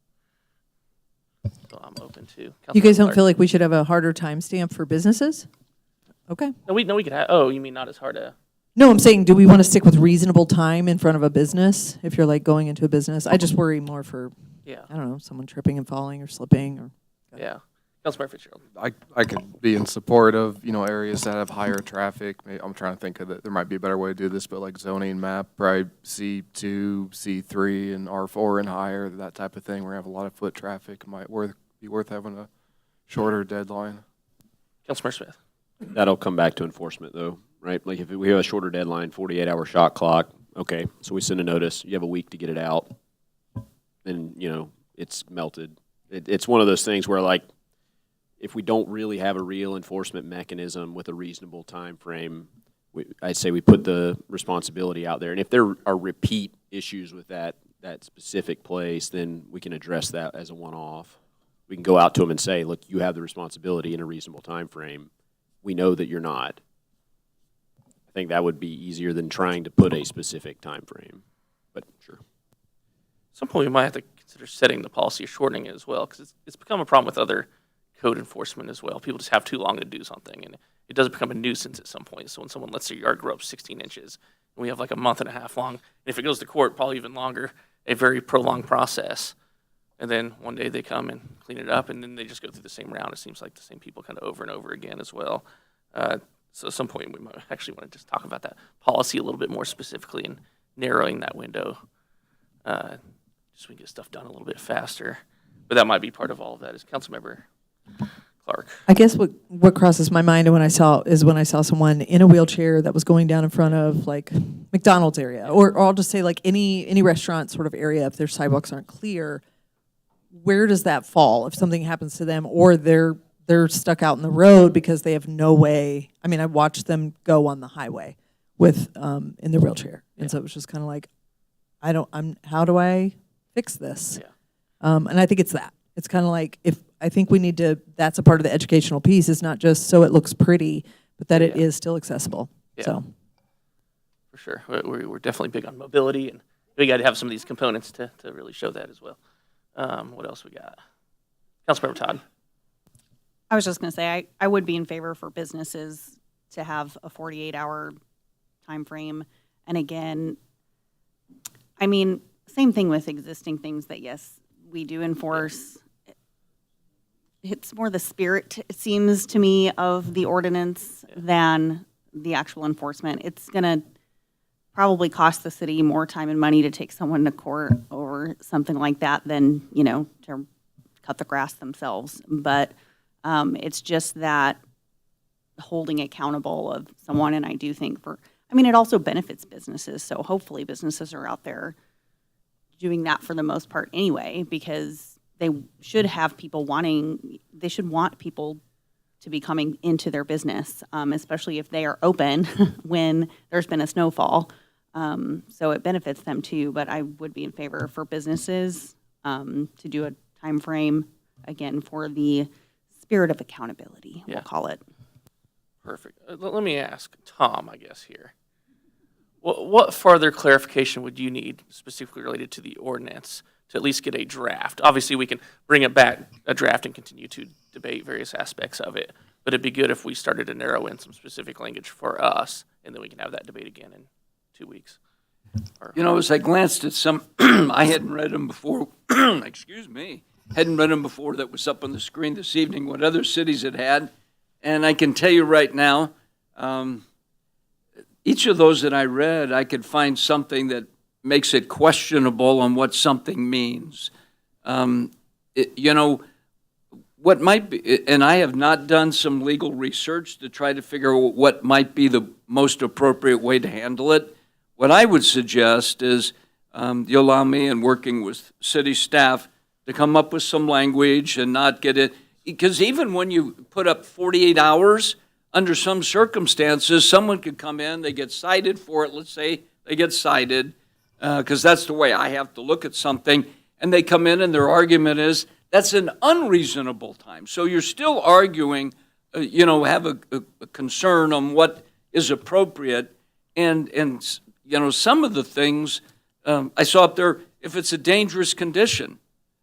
Speaker 1: So I'm open to.
Speaker 5: You guys don't feel like we should have a harder timestamp for businesses? Okay.
Speaker 1: No, we could have. Oh, you mean not as hard a?
Speaker 5: No, I'm saying, do we want to stick with reasonable time in front of a business if you're like going into a business? I just worry more for,
Speaker 1: Yeah.
Speaker 5: I don't know, someone tripping and falling or slipping or.
Speaker 1: Yeah. Councilmember Fitzgerald.
Speaker 10: I could be in support of, areas that have higher traffic. I'm trying to think of it. There might be a better way to do this, but like zoning map, probably C2, C3, and R4 and higher, that type of thing, where we have a lot of foot traffic. Might be worth having a shorter deadline.
Speaker 1: Councilmember Smith.
Speaker 8: That'll come back to enforcement, though, right? Like if we have a shorter deadline, 48-hour shot clock, okay, so we send a notice, you have a week to get it out, and, it's melted. It's one of those things where, like, if we don't really have a real enforcement mechanism with a reasonable time frame, I'd say we put the responsibility out there. And if there are repeat issues with that specific place, then we can address that as a one-off. We can go out to them and say, look, you have the responsibility in a reasonable time frame. We know that you're not. I think that would be easier than trying to put a specific time frame, but sure.
Speaker 1: At some point, we might have to consider setting the policy or shortening it as well, because it's become a problem with other code enforcement as well. People just have too long to do something, and it does become a nuisance at some point. So when someone lets their yard grow up 16 inches, and we have like a month and a half long, and if it goes to court, probably even longer, a very prolonged process. And then one day they come and clean it up, and then they just go through the same round. It seems like the same people kind of over and over again as well. So at some point, we might actually want to just talk about that policy a little bit more specifically and narrowing that window, just so we can get stuff done a little bit faster. But that might be part of all of that. Is Councilmember Clark.
Speaker 5: I guess what crosses my mind when I saw someone in a wheelchair that was going down in front of like McDonald's area, or I'll just say like any restaurant sort of area, if their sidewalks aren't clear, where does that fall if something happens to them, or they're stuck out in the road because they have no way? I mean, I watched them go on the highway with in their wheelchair, and so it was just kind of like, how do I fix this?
Speaker 1: Yeah.
Speaker 5: And I think it's that. It's kind of like, I think we need to, that's a part of the educational piece, is not just so it looks pretty, but that it is still accessible.
Speaker 1: Yeah.
Speaker 5: So.
Speaker 1: For sure. We're definitely big on mobility, and we got to have some of these components to really show that as well. What else we got? Councilmember Todd.
Speaker 3: I was just going to say, I would be in favor for businesses to have a 48-hour time frame. And again, I mean, same thing with existing things that, yes, we do enforce. It's more the spirit, it seems to me, of the ordinance than the actual enforcement. It's going to probably cost the city more time and money to take someone to court over something like that than, to cut the grass themselves. But it's just that holding accountable of someone, and I do think it also benefits businesses. So hopefully businesses are out there doing that for the most part anyway, because they should want people to be coming into their business, especially if they are open when there's been a snowfall. So it benefits them too, but I would be in favor for businesses to do a time frame, again, for the spirit of accountability, we'll call it.
Speaker 1: Perfect. Let me ask Tom, I guess, here. What further clarification would you need specifically related to the ordinance to at least get a draft? Obviously, we can bring it back, a draft, and continue to debate various aspects of it. But it'd be good if we started to narrow in some specific language for us, and then we can have that debate again in 2 weeks.
Speaker 15: As I glanced at some, I hadn't read them before, excuse me, hadn't read them before that was up on the screen this evening, what other cities had had. And I can tell you right now, each of those that I read, I could find something that makes it questionable on what something means. What might be, and I have not done some legal research to try to figure out what might be the most appropriate way to handle it. What I would suggest is you allow me, in working with city staff, to come up with some language and not get it, because even when you put up 48 hours, under some circumstances, someone could come in, they get cited for it, let's say they get cited, because that's the way I have to look at something, and they come in and their argument is, that's an unreasonable time. So you're still arguing, have a concern on what is appropriate, and some of the things I saw up there, if it's a dangerous condition.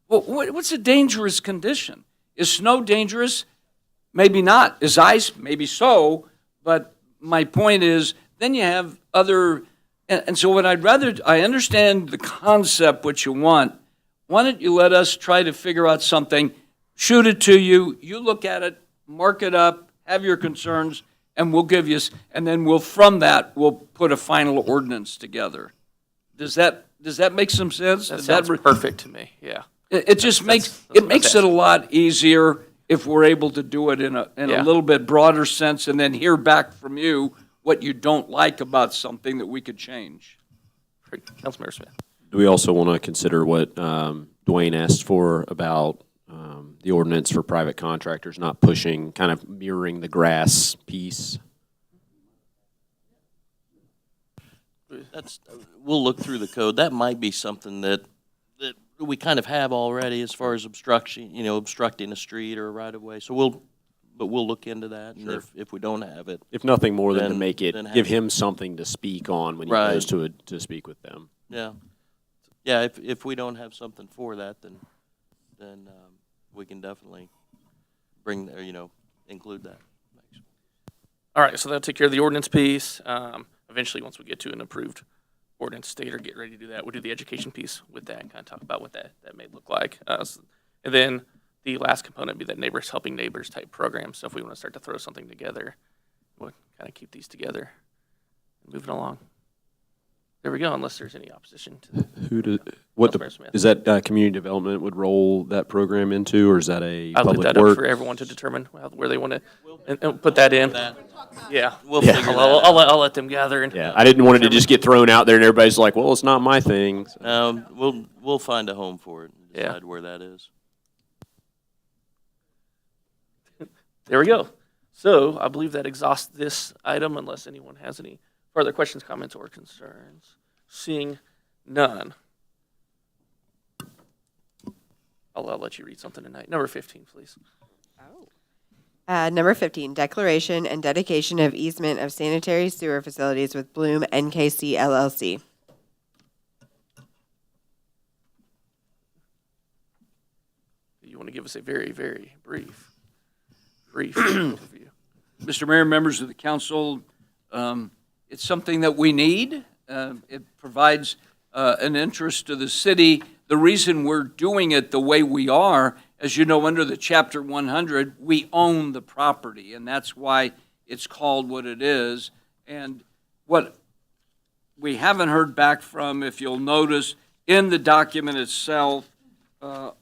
Speaker 15: Well, what's a dangerous condition? Is snow dangerous? Maybe not. Is ice? Maybe so. But my point is, then you have other, and so what I understand the concept, what you want. Why don't you let us try to figure out something, shoot it to you, you look at it, mark it up, have your concerns, and we'll give you, and then from that, we'll put a final ordinance together. Does that make some sense?
Speaker 1: That sounds perfect to me, yeah.
Speaker 15: It just makes it a lot easier if we're able to do it in a little bit broader sense, and then hear back from you what you don't like about something that we could change.
Speaker 1: Councilmember Smith.
Speaker 8: Do we also want to consider what Dwayne asked for about the ordinance for private contractors not pushing, kind of mirroring the grass piece?
Speaker 11: We'll look through the code. That might be something that we kind of have already as far as obstructing a street or a right of way. So we'll look into that.
Speaker 8: Sure.
Speaker 11: And if we don't have it,
Speaker 8: If nothing more than to
Speaker 11: then-
Speaker 8: make it,
Speaker 11: then have
Speaker 8: give
Speaker 11: it.
Speaker 8: him something to speak on when he
Speaker 11: Right.
Speaker 8: goes to speak with them.
Speaker 11: yeah. If we don't have something for that, then we can definitely bring include that.
Speaker 1: All right, so that'll take care of the ordinance piece. Eventually, once we get to an approved ordinance state or get ready to do that, we'll do the education piece with that and kind of talk about what that may look like. And then the last component would be that neighbors helping neighbors type program. So if we want to start to throw something together, we'll kind of keep these together and move it along. There we go, unless there's any opposition to that.
Speaker 8: Councilmember Smith. Is that community development would roll that program into, or is that a
Speaker 1: I'll leave
Speaker 8: public
Speaker 1: that
Speaker 8: works?
Speaker 1: up for everyone to determine where they want to and put that in. Yeah,
Speaker 11: We'll figure that out.
Speaker 1: I'll let them gather. And
Speaker 8: Yeah, I didn't want it to just get thrown out there and everybody's like, well, it's not my thing. So.
Speaker 11: We'll find a home for it and
Speaker 1: Yeah.
Speaker 11: decide where that is.
Speaker 1: There we go. So I believe that exhausts this item unless anyone has any further questions, comments, or concerns. Seeing none. I'll let you read something tonight. Number 15, please.
Speaker 2: Number 15, declaration and dedication of easement of sanitary sewer facilities with Bloom NKC LLC.
Speaker 1: You want to give us a very, very brief overview.
Speaker 15: Mr. Mayor, members of the council, it's something that we need. It provides an interest to the city. The reason we're doing it the way we are, as you know, under the Chapter 100, we own the property, and that's why it's called what it is. And what we haven't heard back from, if you'll notice, in the document itself, let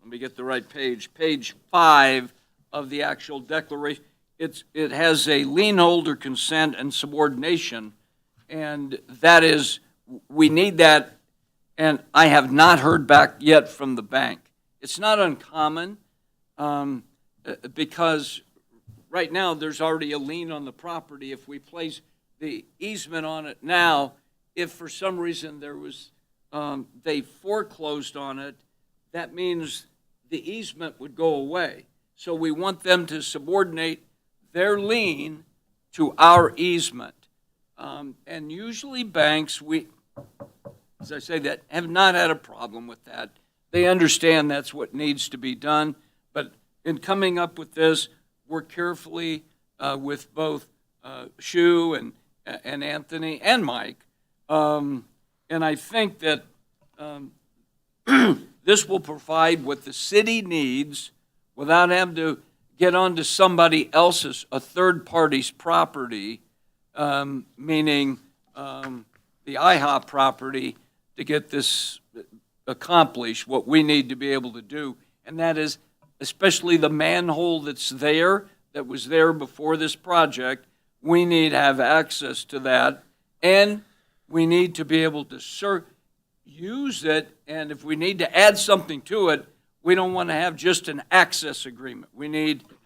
Speaker 15: me get the right page, page 5 of the actual declaration, it has a lien holder consent and subordination, and that is, we need that, and I have not heard back yet from the bank. It's not uncommon, because right now, there's already a lien on the property. If we place the easement on it now, if for some reason there was, they foreclosed on it, that means the easement would go away. So we want them to subordinate their lien to our easement. And usually banks, as I say, that have not had a problem with that. They understand that's what needs to be done. But in coming up with this, work carefully with both Shu and Anthony and Mike. And I think that This will provide what the city needs without having to get onto somebody else's, a third party's property, meaning the IHOP property, to get this accomplished, what we need to be able to do. And that is especially the manhole that's there, that was there before this project. We need to have access to that, and we need to be able to use it, and if we need to add something to it, we don't want to have just an access agreement.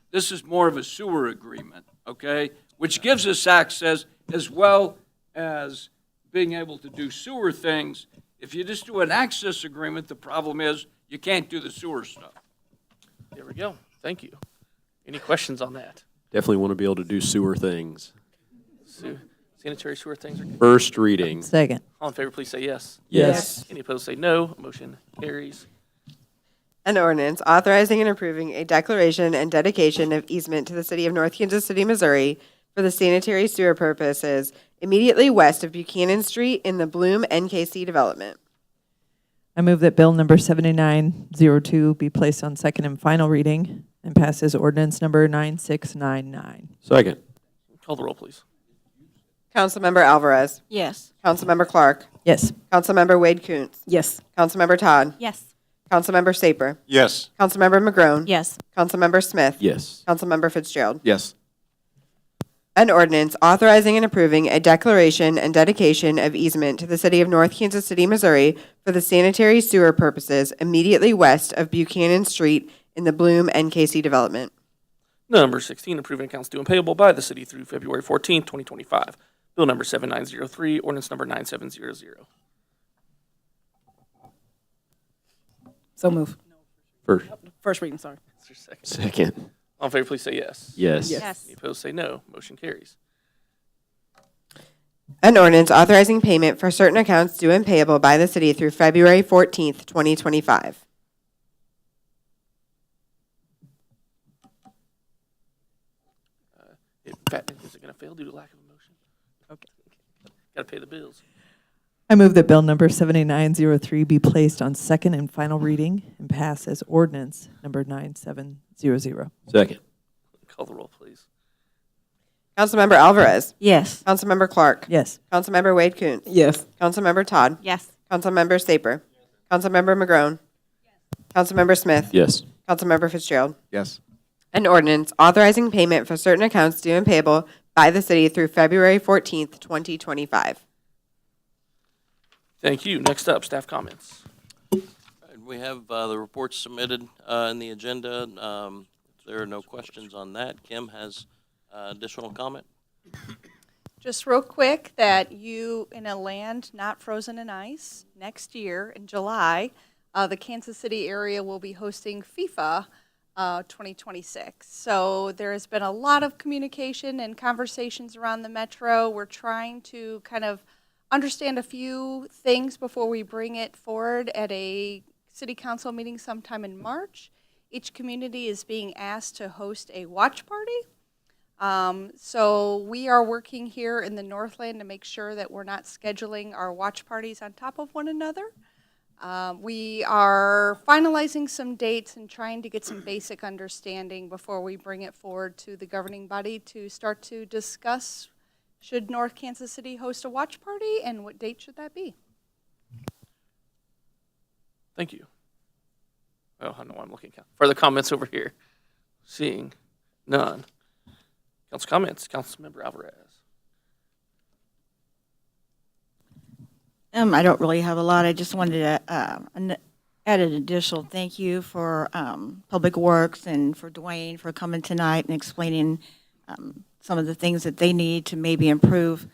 Speaker 15: This is more of a sewer agreement, okay? Which gives us access as well as being able to do sewer things. If you just do an access agreement, the problem is you can't do the sewer stuff.
Speaker 1: There we go. Thank you. Any questions on that?
Speaker 8: Definitely want to be able to do sewer things.
Speaker 1: Sanitary sewer things are good.
Speaker 8: First reading.
Speaker 5: Second.
Speaker 1: All in favor, please say yes.
Speaker 8: Yes.
Speaker 1: Any opposed, say no. Motion carries.
Speaker 2: An ordinance authorizing and approving a declaration and dedication of easement to the city of North Kansas City, Missouri for the sanitary sewer purposes immediately west of Buchanan Street in the Bloom NKC development.
Speaker 5: I move that bill number 7902 be placed on second and final reading and pass as ordinance number 9699.
Speaker 8: Second.
Speaker 1: Call the roll, please.
Speaker 2: Councilmember Alvarez.
Speaker 13: Yes.
Speaker 2: Councilmember Clark.
Speaker 5: Yes.
Speaker 2: Councilmember Wade Kuntz.
Speaker 5: Yes.
Speaker 2: Councilmember Todd.
Speaker 3: Yes.
Speaker 2: Councilmember Saper.
Speaker 4: Yes.
Speaker 2: Councilmember McGrone.
Speaker 14: Yes.
Speaker 2: Councilmember Smith.
Speaker 8: Yes.
Speaker 2: Councilmember Fitzgerald.
Speaker 10: Yes.
Speaker 2: An ordinance authorizing and approving a declaration and dedication of easement to the city of North Kansas City, Missouri for the sanitary sewer purposes immediately west of Buchanan Street in the Bloom NKC development.
Speaker 1: Number 16, approving accounts due and payable by the city through February 14th, 2025. Bill number 7903, ordinance number 9700.
Speaker 16: So move.
Speaker 8: First.
Speaker 16: First reading, sorry.
Speaker 1: Is there a second?
Speaker 8: Second.
Speaker 1: All in favor, please say yes.
Speaker 8: Yes.
Speaker 16: Yes.
Speaker 1: Any opposed, say no. Motion carries.
Speaker 2: An ordinance authorizing payment for certain accounts due and payable by the city through February 14th, 2025.
Speaker 1: Is it going to fail due to lack of a motion? Okay. Got to pay the bills.
Speaker 5: I move that bill number 7903 be placed on second and final reading and pass as ordinance number 9700.
Speaker 8: Second.
Speaker 1: Call the roll, please.
Speaker 2: Councilmember Alvarez.
Speaker 13: Yes.
Speaker 2: Councilmember Clark.
Speaker 5: Yes.
Speaker 2: Councilmember Wade Kuntz.
Speaker 16: Yes.
Speaker 2: Councilmember Todd.
Speaker 3: Yes.
Speaker 2: Councilmember Saper. Councilmember McGrone. Councilmember Smith.
Speaker 8: Yes.
Speaker 2: Councilmember Fitzgerald.
Speaker 10: Yes.
Speaker 2: An ordinance authorizing payment for certain accounts due and payable by the city through February 14th, 2025.
Speaker 1: Thank you. Next up, staff comments.
Speaker 11: We have the reports submitted in the agenda. If there are no questions on that, Kim has additional comment.
Speaker 7: Just real quick, that you, in a land not frozen in ice, next year in July, the Kansas City area will be hosting FIFA 2026. So there has been a lot of communication and conversations around the metro. We're trying to kind of understand a few things before we bring it forward at a city council meeting sometime in March. Each community is being asked to host a watch party. So we are working here in the Northland to make sure that we're not scheduling our watch parties on top of one another. We are finalizing some dates and trying to get some basic understanding before we bring it forward to the governing body to start to discuss, should North Kansas City host a watch party and what date should that be?
Speaker 1: Thank you. Oh, I know I'm looking. Further comments over here? Seeing none. Council comments. Councilmember Alvarez.
Speaker 13: I don't really have a lot. I just wanted to add an additional thank you for Public Works and for Dwayne for coming tonight and explaining some of the things that they need to maybe improve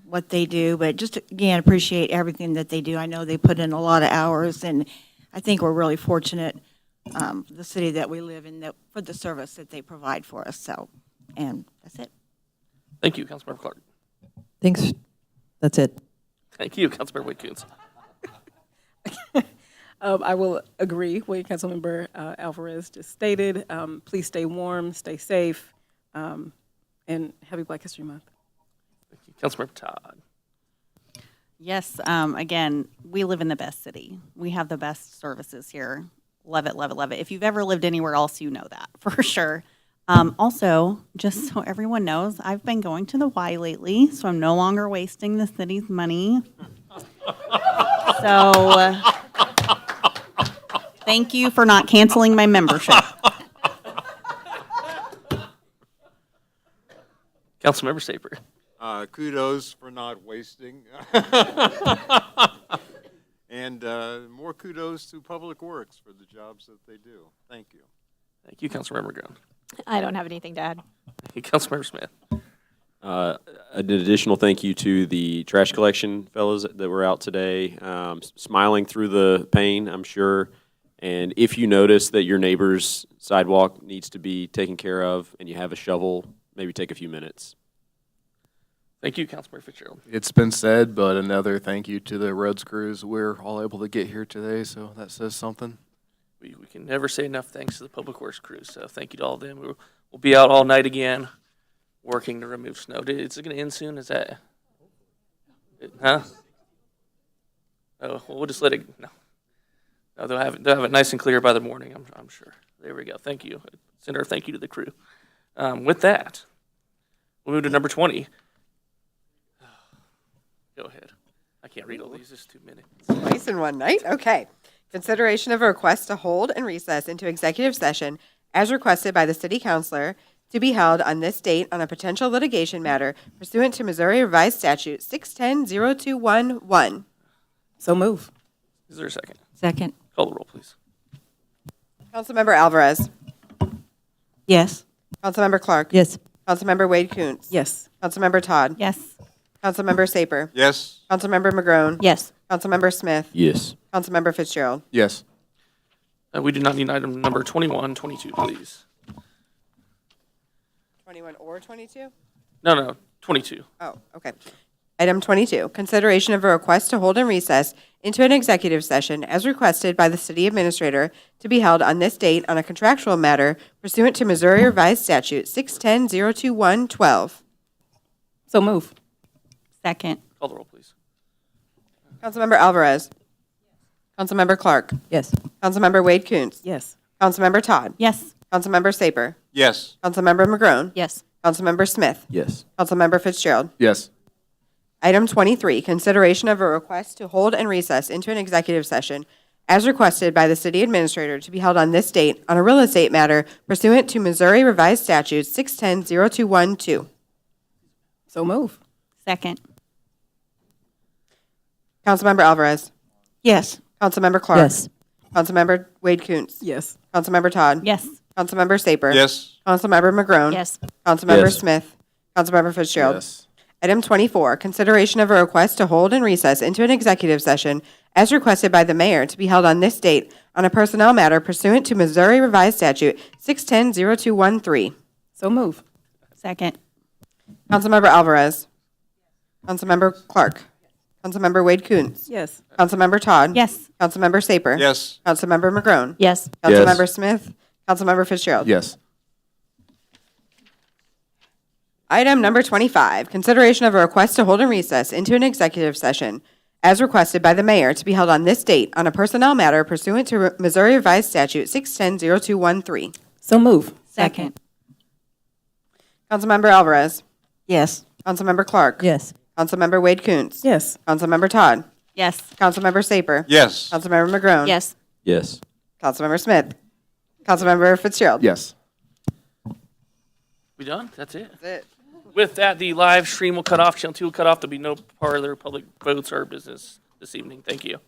Speaker 13: what they do. But just, again, appreciate everything that they do. I know they put in a lot of hours, and I think we're really fortunate, the city that we live in, that for the service that they provide for us. So, and that's it.
Speaker 1: Thank you, Councilmember Clark.
Speaker 5: Thanks. That's it.
Speaker 1: Thank you, Councilmember Wade Kuntz.
Speaker 16: I will agree with Councilmember Alvarez just stated. Please stay warm, stay safe, and happy Black History Month.
Speaker 1: Thank you, Councilmember Todd.
Speaker 3: Yes, again, we live in the best city. We have the best services here. Love it, love it, love it. If you've ever lived anywhere else, you know that for sure. Also, just so everyone knows, I've been going to the Y lately, so I'm no longer wasting the city's money. So, thank you for not canceling my membership.
Speaker 1: Councilmember Saper.
Speaker 4: Kudos for not wasting. And more kudos to Public Works for the jobs that they do. Thank you.
Speaker 1: Thank you, Councilmember Groen.
Speaker 14: I don't have anything to add.
Speaker 1: Thank you, Councilmember Smith.
Speaker 8: An additional thank you to the trash collection fellows that were out today, smiling through the pain, I'm sure. And if you notice that your neighbor's sidewalk needs to be taken care of and you have a shovel, maybe take a few minutes.
Speaker 1: Thank you, Councilmember Fitzgerald.
Speaker 10: It's been said, but another thank you to the roads crews. We're all able to get here today, so that says something.
Speaker 1: We can never say enough thanks to the Public Works crews, so thank you to all of them. We'll be out all night again, working to remove snow. Is it going to end soon? Is that? Huh? Oh, well, we'll just let it. No, they'll have it nice and clear by the morning. I'm sure. There we go. Thank you. Send our thank you to the crew. With that, we'll move to number 20. Go ahead. I can't read all these. It's 2 minutes.
Speaker 2: Twice in one night? Okay. Consideration of a request to hold and recess into executive session as requested by the city councilor to be held on this date on a potential litigation matter pursuant to Missouri Revised Statute 610-0211.
Speaker 16: So move.
Speaker 1: Is there a second?
Speaker 13: Second.
Speaker 1: Call the roll, please.
Speaker 2: Councilmember Alvarez.
Speaker 13: Yes.
Speaker 2: Councilmember Clark.
Speaker 5: Yes.
Speaker 2: Councilmember Wade Kuntz.
Speaker 16: Yes.
Speaker 2: Councilmember Todd.
Speaker 3: Yes.
Speaker 2: Councilmember Saper.
Speaker 4: Yes?
Speaker 2: Councilmember McGrone.
Speaker 14: Yes.
Speaker 2: Councilmember Smith.
Speaker 8: Yes.
Speaker 2: Councilmember Fitzgerald.
Speaker 10: Yes.
Speaker 1: We do not need item number 21, 22, please.
Speaker 2: 21 or 22?
Speaker 1: No, 22.
Speaker 2: Oh, okay. Item 22, consideration of a request to hold and recess into an executive session as requested by the city administrator to be held on this date on a contractual matter pursuant to Missouri Revised Statute 610-02112.
Speaker 16: So move.
Speaker 3: Second.
Speaker 1: Call the roll, please.
Speaker 2: Councilmember Alvarez. Councilmember Clark.
Speaker 5: Yes.
Speaker 2: Councilmember Wade Kuntz.
Speaker 16: Yes.
Speaker 2: Councilmember Todd.
Speaker 3: Yes.
Speaker 2: Councilmember Saper.
Speaker 4: Yes.
Speaker 2: Councilmember McGrone.
Speaker 14: Yes.
Speaker 2: Councilmember Smith.
Speaker 8: Yes.
Speaker 2: Councilmember Fitzgerald.
Speaker 10: Yes.
Speaker 2: Item 23, consideration of a request to hold and recess into an executive session as requested by the city administrator to be held on this date on a real estate matter pursuant to Missouri Revised Statute 610-0212.
Speaker 16: So move.
Speaker 3: Second.
Speaker 2: Councilmember Alvarez.
Speaker 13: Yes.
Speaker 2: Councilmember Clark.
Speaker 5: Yes.
Speaker 2: Councilmember Wade Kuntz.
Speaker 16: Yes.
Speaker 2: Councilmember Todd.
Speaker 3: Yes.
Speaker 2: Councilmember Saper.
Speaker 4: Yes?
Speaker 2: Councilmember McGrone.
Speaker 14: Yes.
Speaker 2: Councilmember
Speaker 8: Yes.
Speaker 2: Smith. Councilmember Fitzgerald.
Speaker 10: Yes.
Speaker 2: Item 24, consideration of a request to hold and recess into an executive session as requested by the mayor to be held on this date on a personnel matter pursuant to Missouri Revised Statute 610-0213.
Speaker 16: So move.
Speaker 3: Second.
Speaker 2: Councilmember Alvarez. Councilmember Clark. Councilmember Wade Kuntz.
Speaker 16: Yes.
Speaker 2: Councilmember Todd.
Speaker 3: Yes.
Speaker 2: Councilmember Saper.
Speaker 4: Yes?
Speaker 2: Councilmember McGrone.
Speaker 14: Yes.
Speaker 2: Councilmember Smith. Councilmember Fitzgerald.
Speaker 10: Yes.
Speaker 2: Item number 25, consideration of a request to hold and recess into an executive session as requested by the mayor to be held on this date on a personnel matter pursuant to Missouri Revised Statute 610-0213.
Speaker 16: So move.
Speaker 3: Second.
Speaker 2: Councilmember Alvarez.
Speaker 13: Yes.
Speaker 2: Councilmember Clark.
Speaker 5: Yes.
Speaker 2: Councilmember Wade Kuntz.
Speaker 16: Yes.
Speaker 2: Councilmember Todd.
Speaker 3: Yes.
Speaker 2: Councilmember Saper.
Speaker 4: Yes?
Speaker 2: Councilmember McGrone.
Speaker 14: Yes.
Speaker 8: Yes.
Speaker 2: Councilmember Smith. Councilmember Fitzgerald.
Speaker 10: Yes.
Speaker 1: We done? That's it.
Speaker 2: That's it.
Speaker 1: With that, the live stream will cut off. Channel 2 will cut off. There'll be no further public votes or business this evening. Thank you.